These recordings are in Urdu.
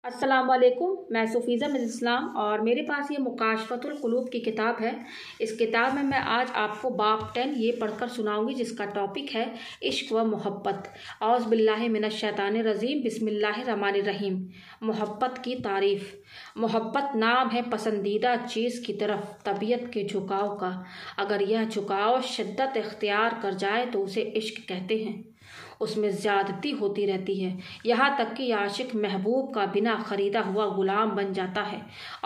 السلام علیکم، میں سفیزہ مز اسلام اور میرے پاس یہ مکاشفۃ القلوب کی کتاب ہے۔ اس کتاب میں آج آپ کو باب 10 یہ پڑھ کر سناؤں گی، جس کا ٹاپک ہے عشق و محبت۔ اعوذ باللہ من الشیطان الرجیم، بسم اللہ الرحمن الرحیم۔ محبت کی تعریف۔ محبت نام ہے پسندیدہ چیز کی طرف طبیعت کے جھکاؤ کا۔ اگر یہ جھکاؤ شدت اختیار کر جائے تو اسے عشق کہتے ہیں۔ اس میں زیادتی ہوتی رہتی ہے، یہاں تک کہ عاشق محبوب کا بنا خریدا ہوا غلام بن جاتا ہے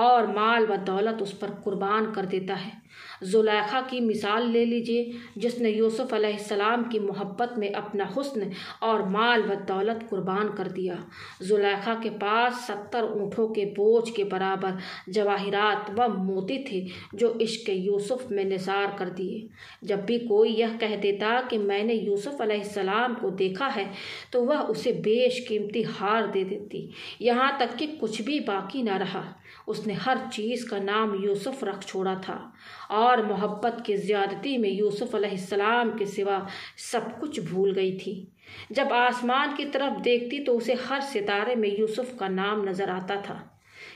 اور مال و دولت اس پر قربان کر دیتا ہے۔ زلیخا کی مثال لے لیجئے، جس نے یوسف علیہ السلام کی محبت میں اپنا حسن اور مال و دولت قربان کر دیا۔ زلیخا کے پاس 70 اونٹوں کے بوجھ کے برابر جواہرات و موتی تھے، جو عشق یوسف میں نثار کر دیے۔ جب بھی کوئی یہ کہہ دیتا کہ میں نے یوسف علیہ السلام کو دیکھا ہے تو وہ اسے بیش قیمتی ہار دے دیتی، یہاں تک کہ کچھ بھی باقی نہ رہا۔ اس نے ہر چیز کا نام یوسف رکھ چھوڑا تھا اور محبت کی زیادتی میں یوسف علیہ السلام کے سوا سب کچھ بھول گئی تھی۔ جب آسمان کی طرف دیکھتی تو اسے ہر ستارے میں یوسف کا نام نظر آتا تھا۔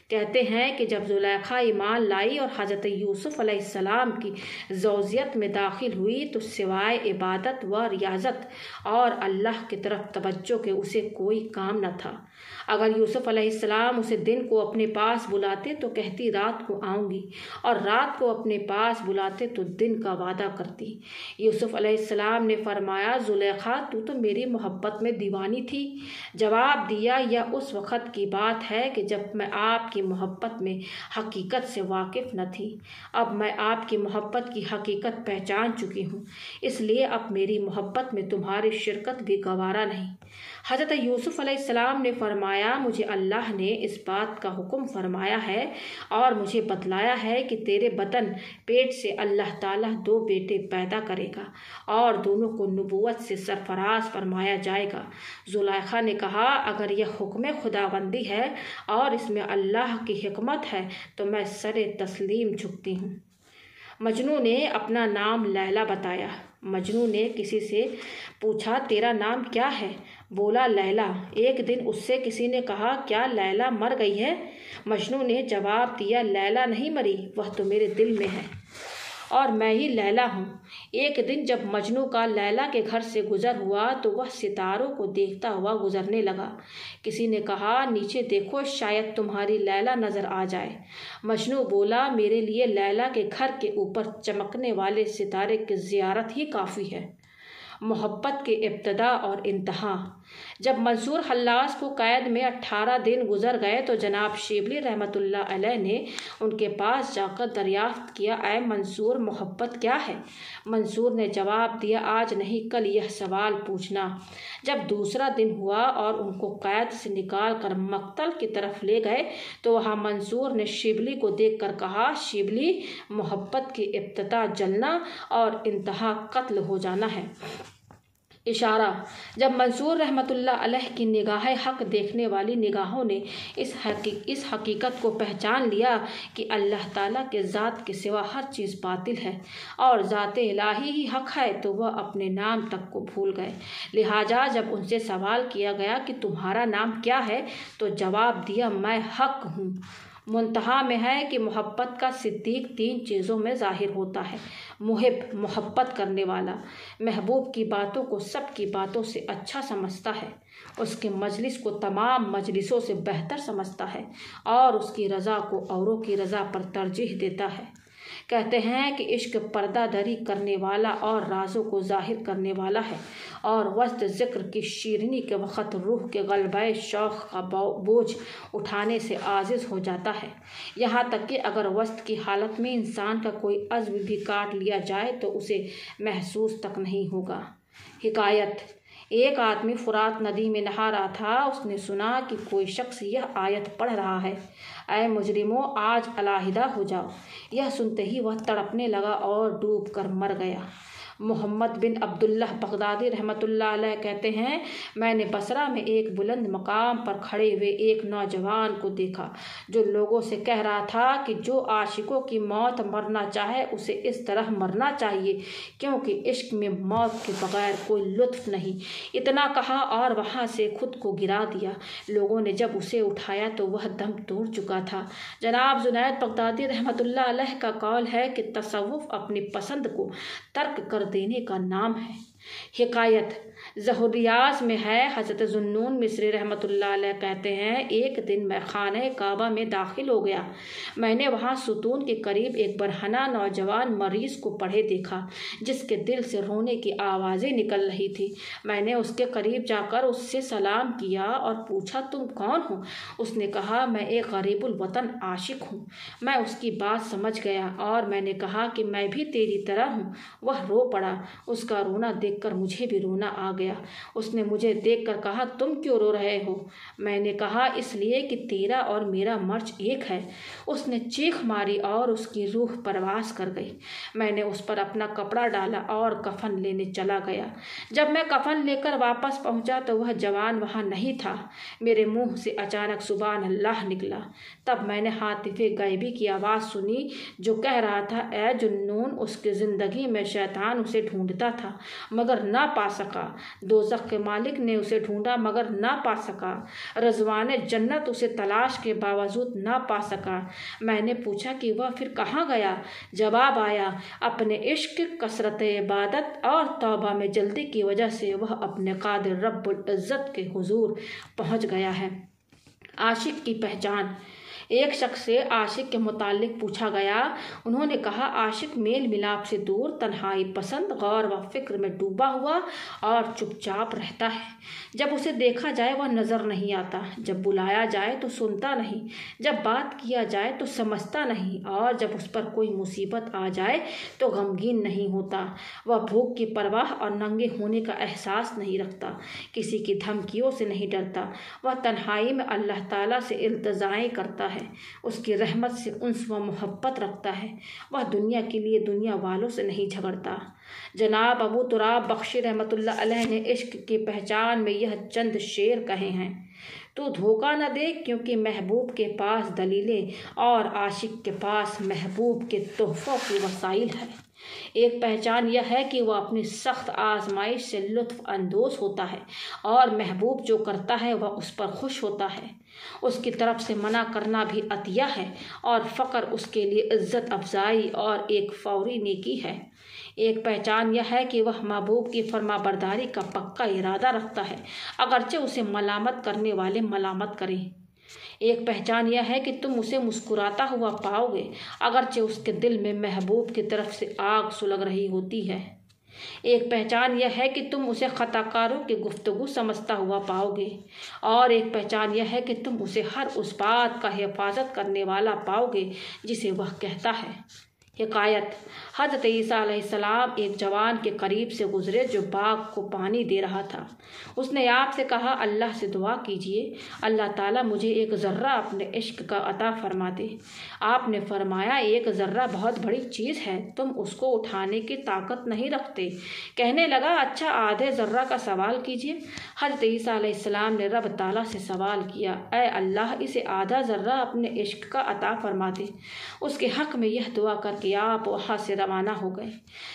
کہتے ہیں کہ جب زلیخا ایمان لائی اور حضرت یوسف علیہ السلام کی زوجیت میں داخل ہوئی تو سوائے عبادت و ریاضت اور اللہ کی طرف توجہ کے اسے کوئی کام نہ تھا۔ اگر یوسف علیہ السلام اسے دن کو اپنے پاس بلاتے تو کہتی رات کو آؤں گی، اور رات کو اپنے پاس بلاتے تو دن کا وعدہ کرتی۔ یوسف علیہ السلام نے فرمایا، زلیخا تو میری محبت میں دیوانی تھی۔ جواب دیا، یہ اس وقت کی بات ہے کہ جب میں آپ کی محبت میں حقیقت سے واقف نہ تھی۔ اب میں آپ کی محبت کی حقیقت پہچان چکی ہوں، اس لیے اب میری محبت میں تمہاری شرکت بھی گوارا نہیں۔ حضرت یوسف علیہ السلام نے فرمایا، مجھے اللہ نے اس بات کا حکم فرمایا ہے اور مجھے بتلایا ہے کہ تیرے بطن پیٹ سے اللہ تعالیٰ 2 بیٹے پیدا کرے گا اور دونوں کو نبوت سے سرفراز فرمایا جائے گا۔ زلیخا نے کہا، اگر یہ حکم خداوندی ہے اور اس میں اللہ کی حکمت ہے تو میں سر تسلیم جھکتی ہوں۔ مجنوں نے اپنا نام لیلا بتایا۔ مجنوں نے کسی سے پوچھا، تیرا نام کیا ہے؟ بولا، لیلا۔ ایک دن اس سے کسی نے کہا، کیا لیلا مر گئی ہے؟ مجنوں نے جواب دیا، لیلا نہیں مری، وہ تو میرے دل میں ہے اور میں ہی لیلا ہوں۔ ایک دن جب مجنوں کا لیلا کے گھر سے گزر ہوا تو وہ ستاروں کو دیکھتا ہوا گزرنے لگا۔ کسی نے کہا، نیچے دیکھو، شاید تمہاری لیلا نظر آ جائے۔ مجنوں بولا، میرے لیے لیلا کے گھر کے اوپر چمکنے والے ستارے کی زیارت ہی کافی ہے۔ محبت کے ابتدا اور انتہا۔ جب منصور حلاج کو قید میں 18 دن گزر گئے تو جناب شبلی رحمۃ اللہ علیہ نے ان کے پاس جا کر دریافت کیا، اے منصور، محبت کیا ہے؟ منصور نے جواب دیا، آج نہیں کل یہ سوال پوچھنا۔ جب دوسرا دن ہوا اور ان کو قید سے نکال کر مقتل کی طرف لے گئے تو وہاں منصور نے شبلی کو دیکھ کر کہا، شبلی، محبت کی ابتدا جلنا اور انتہا قتل ہو جانا ہے۔ اشارہ۔ جب منصور رحمۃ اللہ علیہ کی نگاہ حق دیکھنے والی نگاہوں نے اس حقیقت کو پہچان لیا کہ اللہ تعالیٰ کے ذات کے سوا ہر چیز باطل ہے اور ذات الہی ہی حق ہے، تو وہ اپنے نام تک کو بھول گئے۔ لہٰذا جب ان سے سوال کیا گیا کہ تمہارا نام کیا ہے تو جواب دیا، میں حق ہوں۔ منتہا میں ہے کہ محبت کا صدیق 3 چیزوں میں ظاہر ہوتا ہے۔ محب، محبت کرنے والا، محبوب کی باتوں کو سب کی باتوں سے اچھا سمجھتا ہے، اس کے مجلس کو تمام مجلسوں سے بہتر سمجھتا ہے اور اس کی رضا کو اوروں کی رضا پر ترجیح دیتا ہے۔ کہتے ہیں کہ عشق پردہ دری کرنے والا اور رازوں کو ظاہر کرنے والا ہے اور وسط ذکر کی شیرینی کے وقت روح کے غلبہ شوق کا بوجھ اٹھانے سے عاجز ہو جاتا ہے، یہاں تک کہ اگر وسط کی حالت میں انسان کا کوئی عضو بھی کاٹ لیا جائے تو اسے محسوس تک نہیں ہوگا۔ حکایت۔ ایک آدمی فرات ندی میں نہا رہا تھا، اس نے سنا کہ کوئی شخص یہ آیت پڑھ رہا ہے، اے مجرموں، آج علیحدہ ہو جاؤ۔ یہ سنتے ہی وہ تڑپنے لگا اور ڈوب کر مر گیا۔ محمد بن عبداللہ بغدادی رحمۃ اللہ علیہ کہتے ہیں، میں نے بصرہ میں ایک بلند مقام پر کھڑے ہوئے ایک نوجوان کو دیکھا جو لوگوں سے کہہ رہا تھا کہ جو عاشقوں کی موت مرنا چاہے اسے اس طرح مرنا چاہیے کیونکہ عشق میں موت کے بغیر کوئی لطف نہیں۔ اتنا کہا اور وہاں سے خود کو گرا دیا۔ لوگوں نے جب اسے اٹھایا تو وہ دم توڑ چکا تھا۔ جناب جنید بغدادی رحمۃ اللہ علیہ کا قول ہے کہ تصوف اپنی پسند کو ترک کر دینے کا نام ہے۔ حکایت زہریاز میں ہے، حضرت ذوالنون مصری رحمۃ اللہ علیہ کہتے ہیں، ایک دن میں خانہ کعبہ میں داخل ہو گیا۔ میں نے وہاں ستون کے قریب ایک برہنہ نوجوان مریض کو پڑے دیکھا جس کے دل سے رونے کی آوازیں نکل رہی تھی۔ میں نے اس کے قریب جا کر اس سے سلام کیا اور پوچھا، تم کون ہو؟ اس نے کہا، میں ایک غریب الوطن عاشق ہوں۔ میں اس کی بات سمجھ گیا اور میں نے کہا کہ میں بھی تیری طرح ہوں۔ وہ رو پڑا۔ اس کا رونا دیکھ کر مجھے بھی رونا آ گیا۔ اس نے مجھے دیکھ کر کہا، تم کیوں رو رہے ہو؟ میں نے کہا، اس لیے کہ تیرا اور میرا مرج ایک ہے۔ اس نے چیخ ماری اور اس کی روح پرواز کر گئی۔ میں نے اس پر اپنا کپڑا ڈالا اور کفن لینے چلا گیا۔ جب میں کفن لے کر واپس پہنچا تو وہ جوان وہاں نہیں تھا۔ میرے منہ سے اچانک سبحان اللہ نکلا۔ تب میں نے ہاتف غیبی کی آواز سنی جو کہہ رہا تھا، اے ذوالنون، اس کی زندگی میں شیطان اسے ڈھونڈتا تھا مگر نہ پا سکا۔ دوزخ کے مالک نے اسے ڈھونڈا مگر نہ پا سکا۔ رضوان جنت اسے تلاش کے باوجود نہ پا سکا۔ میں نے پوچھا کہ وہ پھر کہاں گیا؟ جواب آیا، اپنے عشق، کثرت عبادت اور توبہ میں جلدی کی وجہ سے وہ اپنے قادر رب العزت کے حضور پہنچ گیا ہے۔ عاشق کی پہچان۔ ایک شخص سے عاشق کے متعلق پوچھا گیا۔ انہوں نے کہا، عاشق میل ملاپ سے دور، تنہائی پسند، غور و فکر میں ڈوبا ہوا اور چپ چاپ رہتا ہے۔ جب اسے دیکھا جائے وہ نظر نہیں آتا، جب بلایا جائے تو سنتا نہیں، جب بات کیا جائے تو سمجھتا نہیں، اور جب اس پر کوئی مصیبت آ جائے تو غمگین نہیں ہوتا۔ وہ بھوک کی پرواہ اور ننگے ہونے کا احساس نہیں رکھتا، کسی کی دھمکیوں سے نہیں ڈرتا۔ وہ تنہائی میں اللہ تعالیٰ سے التجائیں کرتا ہے، اس کی رحمت سے انس و محبت رکھتا ہے۔ وہ دنیا کے لیے دنیا والوں سے نہیں جھگڑتا۔ جناب ابو تراب بخشی رحمۃ اللہ علیہ نے عشق کی پہچان میں یہ چند شعر کہے ہیں، تو دھوکہ نہ دے کیونکہ محبوب کے پاس دلیلیں اور عاشق کے پاس محبوب کے تحفوں کی وسائل ہے۔ ایک پہچان یہ ہے کہ وہ اپنی سخت آزمائش سے لطف اندوز ہوتا ہے اور محبوب جو کرتا ہے وہ اس پر خوش ہوتا ہے۔ اس کی طرف سے منع کرنا بھی عطیہ ہے اور فقر اس کے لیے عزت افزائی اور ایک فوری نیکی ہے۔ ایک پہچان یہ ہے کہ وہ محبوب کی فرما برداری کا پکا ارادہ رکھتا ہے اگرچہ اسے ملامت کرنے والے ملامت کریں۔ ایک پہچان یہ ہے کہ تم اسے مسکراتا ہوا پاؤ گے اگرچہ اس کے دل میں محبوب کی طرف سے آگ سلگ رہی ہوتی ہے۔ ایک پہچان یہ ہے کہ تم اسے خطا کاروں کی گفتگو سمجھتا ہوا پاؤ گے، اور ایک پہچان یہ ہے کہ تم اسے ہر اس بات کا حفاظت کرنے والا پاؤ گے جسے وہ کہتا ہے۔ حکایت حضرت عیسیٰ علیہ السلام ایک جوان کے قریب سے گزرے جو باغ کو پانی دے رہا تھا۔ اس نے آپ سے کہا، اللہ سے دعا کیجیے اللہ تعالیٰ مجھے ایک ذرہ اپنے عشق کا عطا فرما دے۔ آپ نے فرمایا، ایک ذرہ بہت بڑی چیز ہے، تم اس کو اٹھانے کی طاقت نہیں رکھتے۔ کہنے لگا، اچھا آدھے ذرہ کا سوال کیجیے۔ حضرت عیسیٰ علیہ السلام نے رب تعالیٰ سے سوال کیا، اے اللہ اسے آدھا ذرہ اپنے عشق کا عطا فرما دے۔ اس کے حق میں یہ دعا کر کہ آپ وہاں سے روانہ ہو گئے۔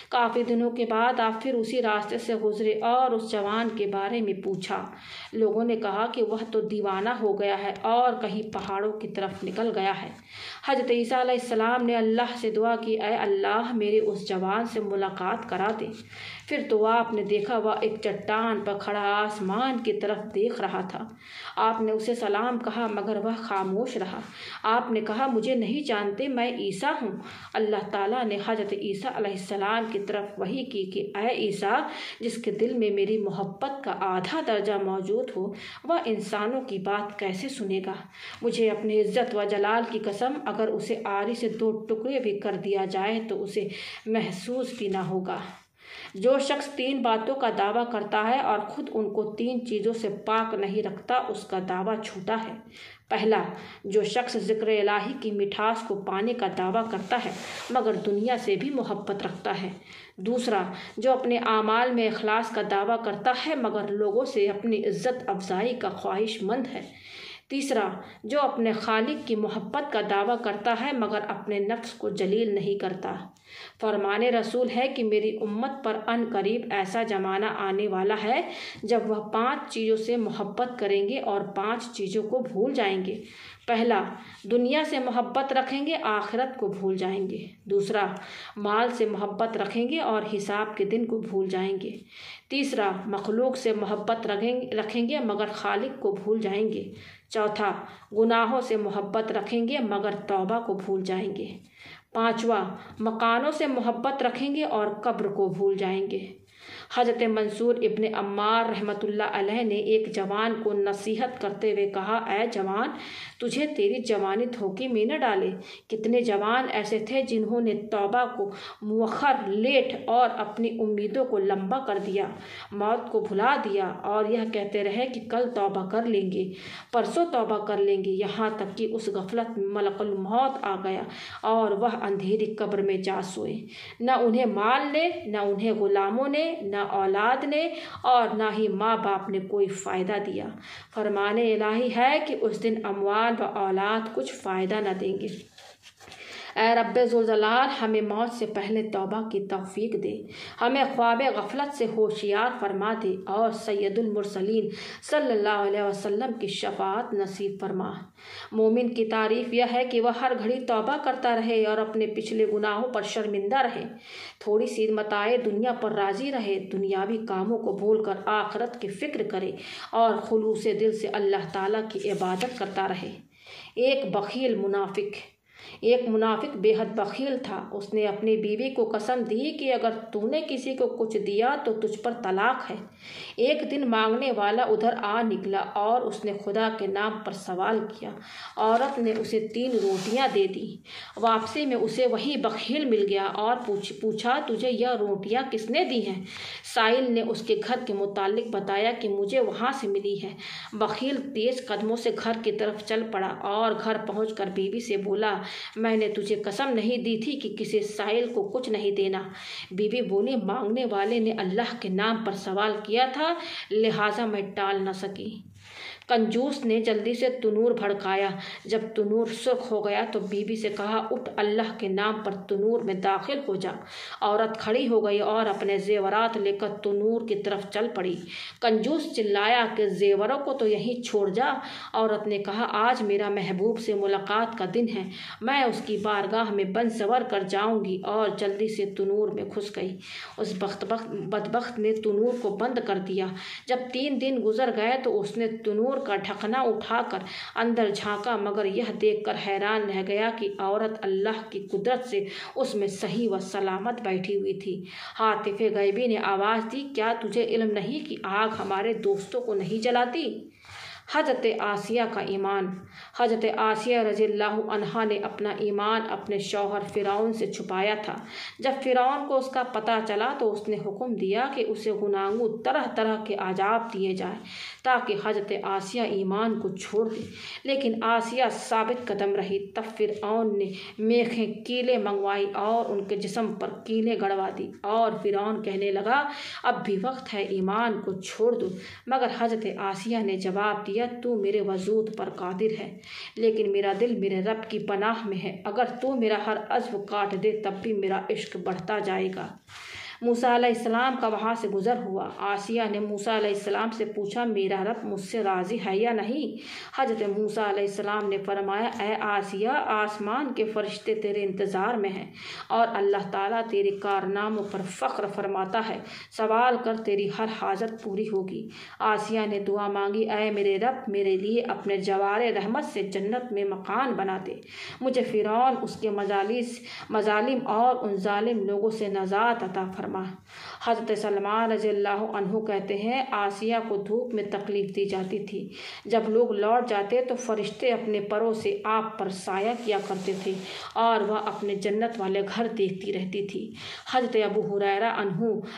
کافی دنوں کے بعد آپ پھر اسی راستے سے گزرے اور اس جوان کے بارے میں پوچھا۔ لوگوں نے کہا کہ وہ تو دیوانہ ہو گیا ہے اور کہیں پہاڑوں کی طرف نکل گیا ہے۔ حضرت عیسیٰ علیہ السلام نے اللہ سے دعا کی، اے اللہ میرے اس جوان سے ملاقات کرا دے۔ پھر تو آپ نے دیکھا وہ ایک چٹان پر کھڑا آسمان کی طرف دیکھ رہا تھا۔ آپ نے اسے سلام کہا مگر وہ خاموش رہا۔ آپ نے کہا، مجھے نہیں جانتے، میں عیسیٰ ہوں۔ اللہ تعالیٰ نے حضرت عیسیٰ علیہ السلام کی طرف وحی کی کہ اے عیسیٰ، جس کے دل میں میری محبت کا آدھا درجہ موجود ہو وہ انسانوں کی بات کیسے سنے گا؟ مجھے اپنی عزت و جلال کی قسم، اگر اسے آری سے 2 ٹکڑے بھی کر دیا جائے تو اسے محسوس بھی نہ ہوگا۔ جو شخص 3 باتوں کا دعویٰ کرتا ہے اور خود ان کو 3 چیزوں سے پاک نہیں رکھتا اس کا دعویٰ جھوٹا ہے۔ پہلا، جو شخص ذکر الہی کی مٹھاس کو پانے کا دعویٰ کرتا ہے مگر دنیا سے بھی محبت رکھتا ہے۔ دوسرا، جو اپنے اعمال میں اخلاص کا دعویٰ کرتا ہے مگر لوگوں سے اپنی عزت افزائی کا خواہش مند ہے۔ تیسرا، جو اپنے خالق کی محبت کا دعویٰ کرتا ہے مگر اپنے نفس کو ذلیل نہیں کرتا۔ فرمان رسول ہے کہ میری امت پر ان قریب ایسا زمانہ آنے والا ہے جب وہ 5 چیزوں سے محبت کریں گے اور 5 چیزوں کو بھول جائیں گے۔ پہلا، دنیا سے محبت رکھیں گے، آخرت کو بھول جائیں گے۔ دوسرا، مال سے محبت رکھیں گے اور حساب کے دن کو بھول جائیں گے۔ تیسرا، مخلوق سے محبت رکھیں گے مگر خالق کو بھول جائیں گے۔ چوتھا، گناہوں سے محبت رکھیں گے مگر توبہ کو بھول جائیں گے۔ پانچواں، مکانوں سے محبت رکھیں گے اور قبر کو بھول جائیں گے۔ حضرت منصور ابن عمار رحمۃ اللہ علیہ نے ایک جوان کو نصیحت کرتے ہوئے کہا، اے جوان، تجھے تیری جوانی دھوکے میں نہ ڈالے۔ کتنے جوان ایسے تھے جنہوں نے توبہ کو مؤخر لیٹ اور اپنی امیدوں کو لمبا کر دیا، موت کو بھلا دیا اور یہ کہتے رہے کہ کل توبہ کر لیں گے، پرسوں توبہ کر لیں گے، یہاں تک کہ اس غفلت میں ملک الموت آ گیا اور وہ اندھیری قبر میں جا سوئے۔ نہ انہیں مال نے، نہ انہیں غلاموں نے، نہ اولاد نے اور نہ ہی ماں باپ نے کوئی فائدہ دیا۔ فرمان الہی ہے کہ اس دن اموال و اولاد کچھ فائدہ نہ دیں گے۔ اے رب ذوالجلال، ہمیں موت سے پہلے توبہ کی توفیق دے، ہمیں خواب غفلت سے ہوشیار فرما دے اور سید المرسلین صلی اللہ علیہ وسلم کی شفاعت نصیب فرما۔ مومن کی تعریف یہ ہے کہ وہ ہر گھڑی توبہ کرتا رہے اور اپنے پچھلے گناہوں پر شرمندہ رہے، تھوڑی سی متاع دنیا پر راضی رہے، دنیاوی کاموں کو بھول کر آخرت کی فکر کرے اور خلوص دل سے اللہ تعالیٰ کی عبادت کرتا رہے۔ ایک منافق بے حد بخیل تھا۔ اس نے اپنی بیوی کو قسم دی کہ اگر تو نے کسی کو کچھ دیا تو تجھ پر طلاق ہے۔ ایک دن مانگنے والا ادھر آ نکلا اور اس نے خدا کے نام پر سوال کیا۔ عورت نے اسے 3 روٹیاں دے دیں۔ واپسی میں اسے وہی بخیل مل گیا اور پوچھا، تجھے یہ روٹیاں کس نے دی ہیں؟ سائل نے اس کے گھر کے متعلق بتایا کہ مجھے وہاں سے ملی ہے۔ بخیل تیز قدموں سے گھر کی طرف چل پڑا اور گھر پہنچ کر بیوی سے بولا، میں نے تجھے قسم نہیں دی تھی کہ کسی سائل کو کچھ نہیں دینا؟ بیوی بولی، مانگنے والے نے اللہ کے نام پر سوال کیا تھا لہٰذا میں ٹال نہ سکی۔ کنجوس نے جلدی سے تنور بھڑکایا۔ جب تنور سرخ ہو گیا تو بیوی سے کہا، اٹھ، اللہ کے نام پر تنور میں داخل ہو جا۔ عورت کھڑی ہو گئی اور اپنے زیورات لے کر تنور کی طرف چل پڑی۔ کنجوس چلایا کہ زیوروں کو تو یہیں چھوڑ جا۔ عورت نے کہا، آج میرا محبوب سے ملاقات کا دن ہے، میں اس کی بارگاہ میں بن سور کر جاؤں گی، اور جلدی سے تنور میں گھس گئی۔ اس بدبخت نے تنور کو بند کر دیا۔ جب 3 دن گزر گئے تو اس نے تنور کا ڈھکنا اٹھا کر اندر جھانکا مگر یہ دیکھ کر حیران رہ گیا کہ عورت اللہ کی قدرت سے اس میں صحیح و سلامت بیٹھی ہوئی تھی۔ ہاتف غیبی نے آواز دی، کیا تجھے علم نہیں کہ آگ ہمارے دوستوں کو نہیں جلاتی؟ حضرت آسیہ کا ایمان۔ حضرت آسیہ رضی اللہ عنہا نے اپنا ایمان اپنے شوہر فرعون سے چھپایا تھا۔ جب فرعون کو اس کا پتہ چلا تو اس نے حکم دیا کہ اسے گناگوں طرح طرح کے عذاب دیے جائیں تاکہ حضرت آسیہ ایمان کو چھوڑ دے، لیکن آسیہ ثابت قدم رہی۔ تب فرعون نے میخیں کیلیں منگوائی اور ان کے جسم پر کیلیں گڑوا دی، اور فرعون کہنے لگا، اب بھی وقت ہے، ایمان کو چھوڑ دو۔ مگر حضرت آسیہ نے جواب دیا، تو میرے وجود پر قادر ہے، لیکن میرا دل میرے رب کی پناہ میں ہے، اگر تو میرا ہر عضو کاٹ دے تب بھی میرا عشق بڑھتا جائے گا۔ موسیٰ علیہ السلام کا وہاں سے گزر ہوا۔ آسیہ نے موسیٰ علیہ السلام سے پوچھا، میرا رب مجھ سے راضی ہے یا نہیں؟ حضرت موسیٰ علیہ السلام نے فرمایا، اے آسیہ، آسمان کے فرشتے تیرے انتظار میں ہیں اور اللہ تعالیٰ تیرے کارناموں پر فخر فرماتا ہے، سوال کر، تیری ہر حاجت پوری ہوگی۔ آسیہ نے دعا مانگی، اے میرے رب، میرے لیے اپنے جوار رحمت سے جنت میں مکان بنا دے، مجھے فرعون، اس کے مظالم اور ان ظالم لوگوں سے نجات عطا فرما۔ فرما۔ حضرت سلمان رضی اللہ عنہ کہتے ہیں آسیہ کو دھوپ میں تکلیف دی جاتی تھی، جب لوگ لوٹ جاتے تو فرشتے اپنے پروں سے آپ پر سایہ کیا کرتے تھے اور وہ اپنے جنت والے گھر دیکھتی رہتی تھی۔ حضرت ابو ہریرہ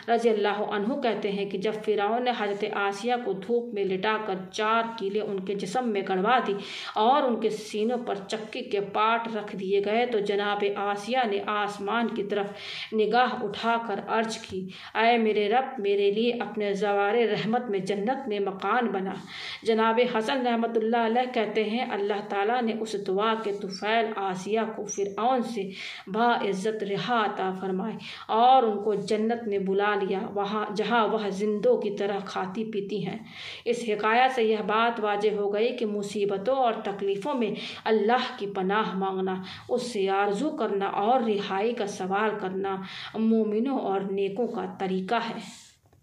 رضی اللہ عنہ کہتے ہیں کہ جب فرعون نے حضرت آسیہ کو دھوپ میں لٹا کر 4 کیلیں ان کے جسم میں گڑوا دی اور ان کے سینوں پر چکی کے پاٹ رکھ دیے گئے تو جناب آسیہ نے آسمان کی طرف نگاہ اٹھا کر عرض کی، اے میرے رب، میرے لیے اپنے زوار رحمت میں جنت میں مکان بنا۔ جناب حسن رحمۃ اللہ علیہ کہتے ہیں اللہ تعالیٰ نے اس دعا کے طفیل آسیہ کو فرعون سے باعزت رہا عطا فرمائے اور ان کو جنت میں بلا لیا، وہاں جہاں وہ زندوں کی طرح کھاتی پیتی ہیں۔ اس حکایت سے یہ بات واضح ہو گئی کہ مصیبتوں اور تکلیفوں میں اللہ کی پناہ مانگنا، اس سے آرزو کرنا اور رہائی کا سوال کرنا مومنوں اور نیکوں کا طریقہ ہے۔